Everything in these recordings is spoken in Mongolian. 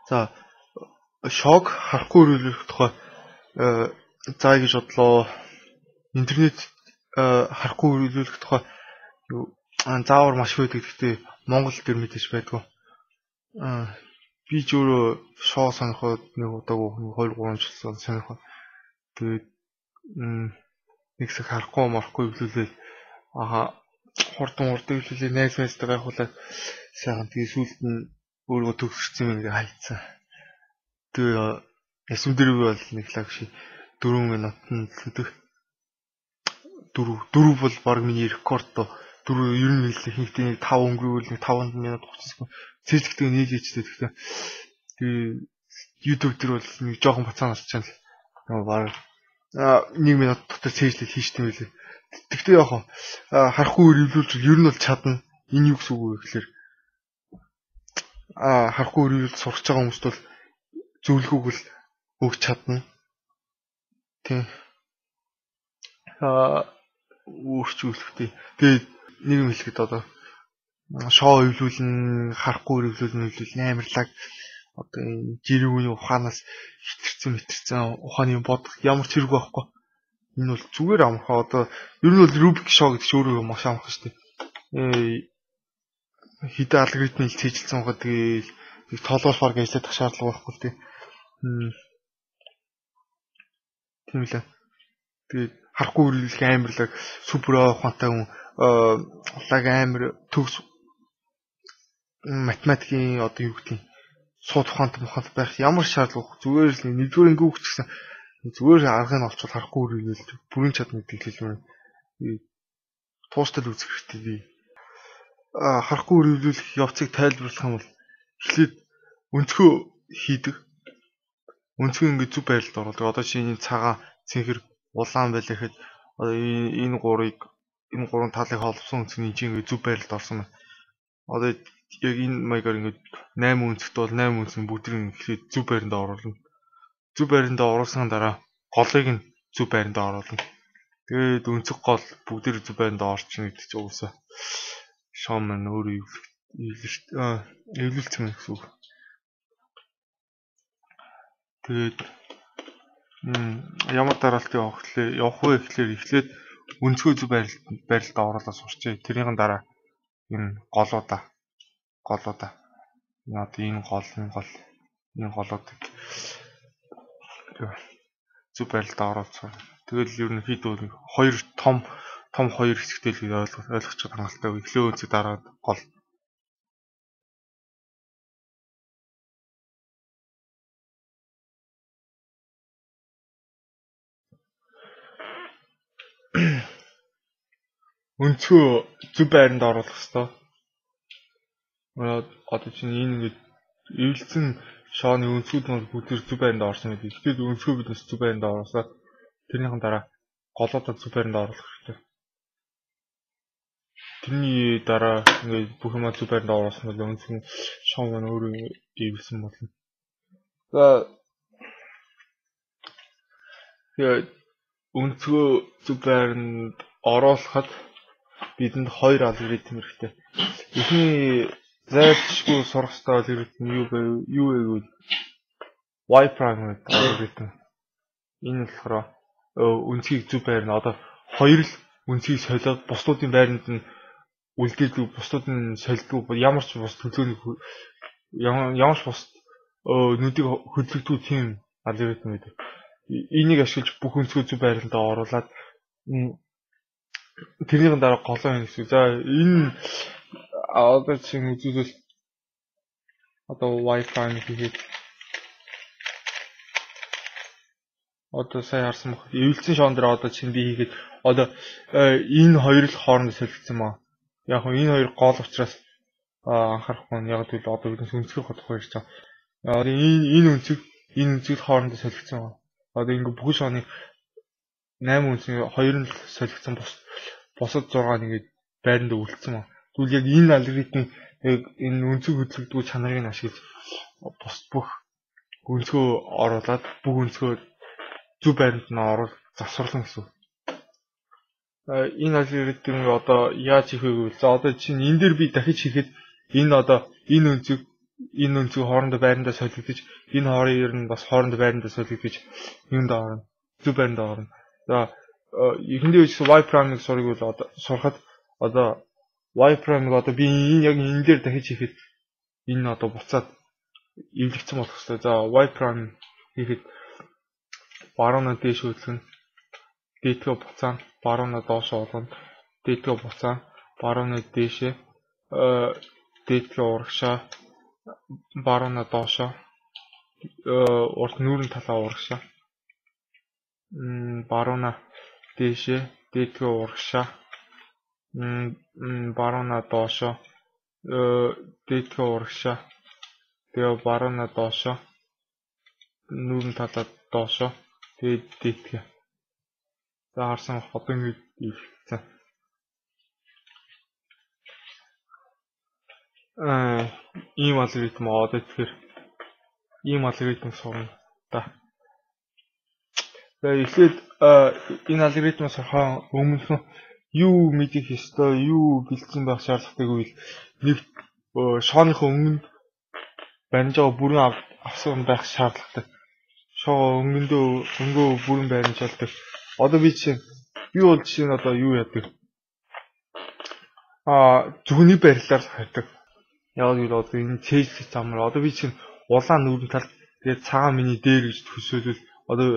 За шок харахгүй ирүүлэх тухай заа гэж бодлоо. Интернет харахгүй ирүүлэх тухай заавар маш байдаг. Гэхдээ Монгол төр мэдээж байдгүй. Би ч өөрөө шоо сонирхоод нэг удаагүй 2-3 жил сонирхоод тэгээд нэг цаг харахгүй эвлүүлээ. Хурдан эвлүүлээ найз найзтайгаа явуулаад сайхан тэгээд сүүлд нь өөрөө төгсөрсөн юм ингээ хайцсан. Тэгээд ясм дээр би бол нэг лаг шиг 4 минутанд өдөх 4 бол баг миний рекорд то 4 ер нь хэлэхдээ 5 өнгөрөөл 5 минут 30 секунд цэжлэгтэй нийлээчтэй тэгэхээр YouTube дээр бол нэг жоохон бацаан олж чана л баг 1 минут дотор цэжлэл хийжтэй байлээ. Тэгтээ яг харахгүй ревлүүлж ер нь бол чадна. Энэ юу гэсэн үг вэ гэхээр харахгүй ревлүүлж сурч байгаа хүмүүст бол зөвлөгөөг л өгч чадна. Тийм. Өөрчлөлттэй. Тэгээд нэг юм хэлэхэд одоо шоу эвлүүлэн харахгүй эвлүүлэн амарлаг одоо энэ жирүүний ухаанаас хитэрсэн ухааны бодох ямар ч хэрэг байхгүй. Энэ бол зүгээр амархаа одоо ер нь бол Rubik шоу гэдэг чинь өөрөө маш амархан шүү дээ. Хэдэн алгоритмыг цэжилсэн байгаа тэгээд толгойфор гэж ажиллах шаардлага байхгүй л дээ. Тийм лээ. Тэгээд харахгүй үргэлжлэх амарлаг супер ухаантай хүн лаг амир төгс математикийн одоо юу гэдэг сууд ухаантай байх ямар шаардлага зүгээр л нэгдүгээр ингээ үгчсэн зүгээр аргыг нь олчвол харахгүй үргэлжлүүлж бүрэн чадна гэдэг хэлбэр туустал үзэх хэрэгтэй би харахгүй үргэлжлүүлэх явцыг тайлбарлах юм бол эхлээд өнцгөө хийдэг өнцгөө ингээ зүв байрлалд оруулдаг одоо чиний цагаан цэнхэр улаан байлаа гэхэд энэ гурван талыг холбосон өнцгний чинь ингээ зүв байрлалд орсон байна. Одоо яг энэ маягаар ингээ 8 өнцгт бол 8 өнцг бүгдийг эхлээд зүв байранд оруулна. Зүв байранд оруулсан дараа голыг нь зүв байранд оруулна. Тэгээд өнцөг гол бүгдийг зүв байранд орчихно гэдэг чинь уусаа шоу маань өөрөө эвлэлцэн гэсэн үг. Тэгээд ямар дараалт явах вэ гэхлээр эхлээд өнцгөө зүв байралд оруулаад сурчээ. Тэрийн дараа энэ голуудаа. Энэ голуудыг зүв байралд оруулсан. Тэгэл ер нь хэд хоёр том хоёр хэсэгтэй л ойлгочих хангалттай. Эхлээ өнцөг дараа гол. Өнцгөө зүв байранд оруулах хэрэгтэй. Одоо чинь энэ ингээд эвлэлцэн шооны өнцгүүд нь бүгд зүв байранд орсон гэдэг. Тэгэхэд өнцгөө биднес зүв байранд оруулаад тэрнийхэн дараа голуудаа зүв байранд оруулах хэрэгтэй. Тэрний дараа ингээд бүх юм зүв байранд оруулсан бол өнцгөө шоо маань өөрөө эвлэлсэн болно. За тэгээд өнцгөө зүв байранд оруулахад бидэнд 2 алгоритм хэрэгтэй. Эхний зайлшгүй сурах ёстой алгоритм юу вэ гэвэл Y prime алгоритм. Энэ болохоор өнцгийг зүв байрна одоо хоёр л өнцгийг солиод бусдуудын байранд нь үлдээдэг бусдууд нь солидог ямар ч бус төлөөний ямар ч бус нүдийг хөдлөгдөв тийм алгоритм гэдэг. Энийг ашиглаж бүх өнцгөө зүв байранд оруулаад тэрнийхэн дараа голоо хийнэ гэсэн. За энэ одоо чинь үзүүлэл одоо Wi-Fi хийгээд одоо сайн харсан баг. Эвлэлцэн шоон дээр одоо чинь би хийгээд одоо энэ хоёр л хоорондоо солилцсон маа. Яг нь энэ хоёр гол учраас анхаарахгүй нь яг л одоо биднес өнцгөө бодох хоёр ч. Одоо энэ өнцөг хоорондоо солилцсон маа. Одоо ингээ бүх шооны 8 өнцгийн хоёр нь солилцсон босод 6 ингээд байранд үлдсэн маа. Тэгвэл яг энэ алгоритм яг энэ өнцөг хөдлөгдөг чанарыг нь ашиглаж бүх өнцгөө оруулаад бүх өнцгөө зүв байранд нь оруулах завсарлан гэсэн. Энэ алгоритмыг одоо яаж хийх вэ гэвэл за одоо чинь энэ дээр би дахиж хийхэд энэ одоо энэ өнцөг энэ өнцөг хоорондоо байрандаа солигдож энэ хоёр нь бас хоорондоо байрандаа солигдож юунд орно. Зөв байрандаа орно. За эхэндээ үжсэн y prime-ыг сурах бол одоо сурахад одоо y prime-ыг одоо би энэ яг энэ дээр дахиж хийхэд энэ одоо буцаад эвлэгдсэн болох хэрэгтэй. За y prime хийхэд баруунаа дээш хөдлөн дээдгээ буцаана, баруунаа доош олгоно. Дээдгээ буцаана, баруунаа дээшээ дээдгээ урагшаа, баруунаа доошоо урд нүүрэн талаа урагшаа. Баруунаа дээшээ дээдгээ урагшаа, баруунаа доошоо дээдгээ урагшаа. Тэгээ баруунаа доошоо нүүрэн талаа доошоо тэгээд дээдгээ. За харсан одоо ингэж хийлгэсэн. Ийм алгоритм одоо тэгэхээр ийм алгоритм сурна та. За эхлээд энэ алгоритмыг сурахаа өмнө юу мэдэх ёстой, юу бэлдсэн байх шаардлагатай гэвэл нэг шооныхоо өмнө баримжаа бүрэн авсан байх шаардлагатай. Шоо өнгөө бүрэн баримжаалдаг. Одоо би чинь бол жишээ нь одоо юу яадаг? Зөвхөн нэг барилаар хайдаг. Яг л одоо энэ цэжлэх замаар одоо би чинь улаан нүүрэн талд тэгээд цагаан миний дээр гэж төсөөлөл одоо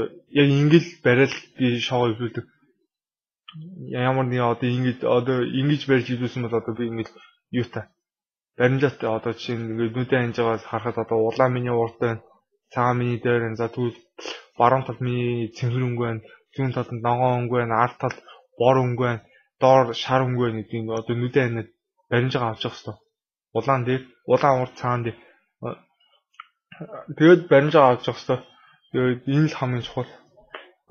яг ингэж бариад би шоо өвлөдөг. Ямар нэг одоо ингэж барьж идүүлсэн бол одоо би ингэж юутай баримжаатай одоо жишээ нь нүдэн ханжаагаас харахад одоо улаан миний урд байна, цагаан миний дээр байна. За тэгвэл баруун талд миний цэнгэр өнгө байна, зүүн талд ногоон өнгө байна, ард талд бор өнгө байна, доор шар өнгө байна гэдэг нь одоо нүдэн ханаад баримжаа авчих хэвээр. Улаан дээр, улаан урд цагаан дээр. Тэгээд баримжаа авчих хэвээр. Тэгээд энэ л хамгийн чухал.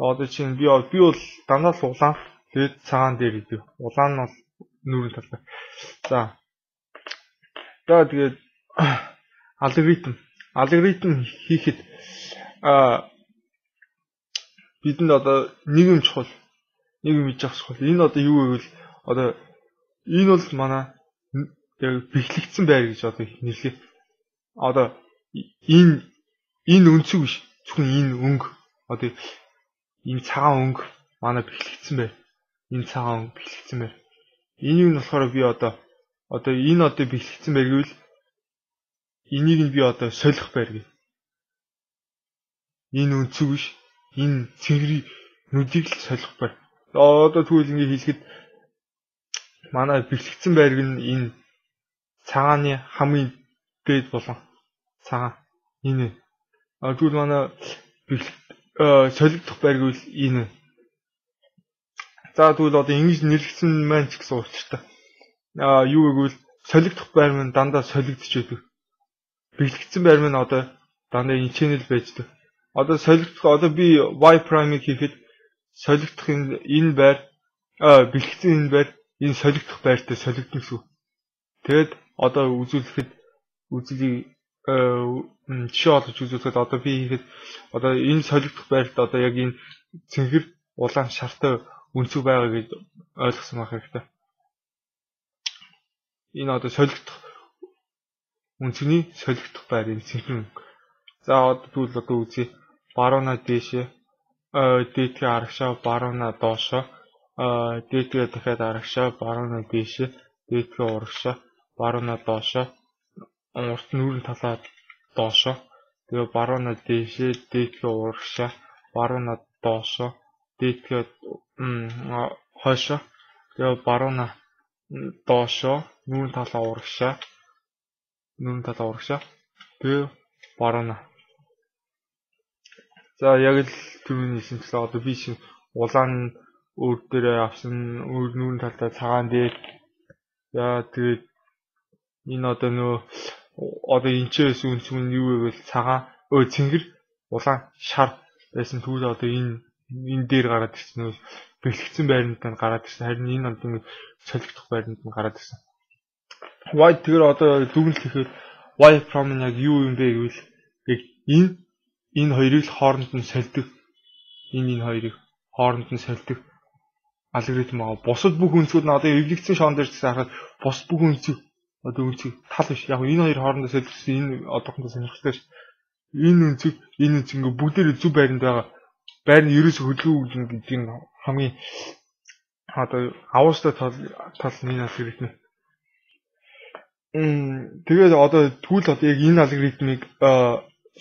Одоо чинь би бол дандаа л улаан тэгээд цагаан дээр идэв. Улаан нь бол нүүрэн талаа. За тэгээд алгоритм хийхэд бидэнд одоо нэг юм чухал. Нэг юм хийж авах чухал. Энэ одоо юу гэвэл одоо энэ бол манай яг бэхлэгдсэн байр гэж одоо нэрлэе. Одоо энэ өнцөг биш. Зөвхөн энэ өнгө. Одоо энэ цагаан өнгө манай бэхлэгдсэн байр. Энэ цагаан өнгө бэхлэгдсэн байр. Энийг нь болохоор би одоо энэ одоо бэхлэгдсэн байр гэвэл энийг нь би одоо солих байр гэ. Энэ өнцөг биш. Энэ цэнгэрийн нүдийг л солих байр. Одоо тэгвэл ингэ хэлэхэд манай бэхлэгдсэн байрг нь энэ цагааны хамгийн дээд болон цагаан энэ. Тэгвэл манай солигдох байрг бол энэ. За тэгвэл одоо ингэж нэрлэгдсэн маань ч гэсэн учиртай. Юу гэвэл солигдох байр маань дандаа солигдож байдаг. Бэхлэгдсэн байр маань одоо дандаа энэ channel байждаг. Одоо солигдох одоо би y prime-ыг хийхэд солигдох энэ байр бэхлэгдсэн энэ байр энэ солигдох байртай солигдно гэсэн. Тэгэд одоо үзүүлэхэд жишээ олж үзүүлэхэд одоо би хийхэд одоо энэ солигдох байрт одоо яг энэ цэнгэр улаан шартай өнцөг байгаа гэж ойлгосон байх хэрэгтэй. Энэ одоо солигдох өнцгний солигдох байр энэ цэнгэр. За одоо тэгвэл одоо үзье. Баруунаа дээшээ дээдгээ арагшаа, баруунаа доошоо дээдгээ дахиад арагшаа, баруунаа дээшээ дээдгээ урагшаа, баруунаа доошоо урт нүүрэн талаа доошоо тэгээ баруунаа дээшээ дээдгээ урагшаа, баруунаа доошоо дээдгээ хойшоо тэгээ баруунаа доошоо нүүрэн талаа урагшаа тэгээ баруунаа. За яг л түрүүний хэлсэнчлээ одоо би чинь улаан өөр дээрээ авсан өөр нүүрэн талдаа цагаан дээр. За тэгээд энэ одоо одоо энэчээс үнцэг нь юу гэвэл цагаан цэнгэр улаан шар байсан. Тэгвэл одоо энэ дээр гараад ирсэн бэлтгэсэн байранд нь гараад ирсэн. Харин энэ одоо ингэ солигдох байранд нь гараад ирсэн. Y тэгэхээр одоо дүгнэлт хийхэд y prime нь яг юу юм бэ гэвэл яг энэ хоёрыг хооронд нь сольдог. Энэ хоёрыг хооронд нь сольдог алгоритм аа. Бусад бүх үнцгүүд нь одоо эвлэгдсэн шоон дээр харахад бус бүх үнцэг Одоо өнцөг тал биш. Яг энэ хоёр хоорондоо солилцсон энэ одоохондоо сонирхолтой ш. Энэ өнцөг ингээ бүгдээр зөв байранд байгаа. Байр нь ерөөсө хөдөлгөөн гэдэг нь хамгийн одоо авуустай тал энэ алгоритм. Тэгээд одоо тэгвэл одоо яг энэ алгоритмыг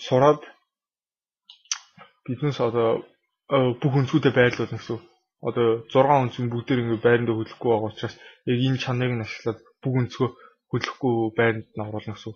сураад биднээс одоо бүх өнцгүүдэд байрлуулна гэсэн. Одоо 6 өнцөг бүгдээр ингээ байранд хөдлөхгүй байгаа учраас яг энэ чанарыг нь ашиглаад бүх өнцгөө хөдлөхгүй байранд нь оруулна гэсэн.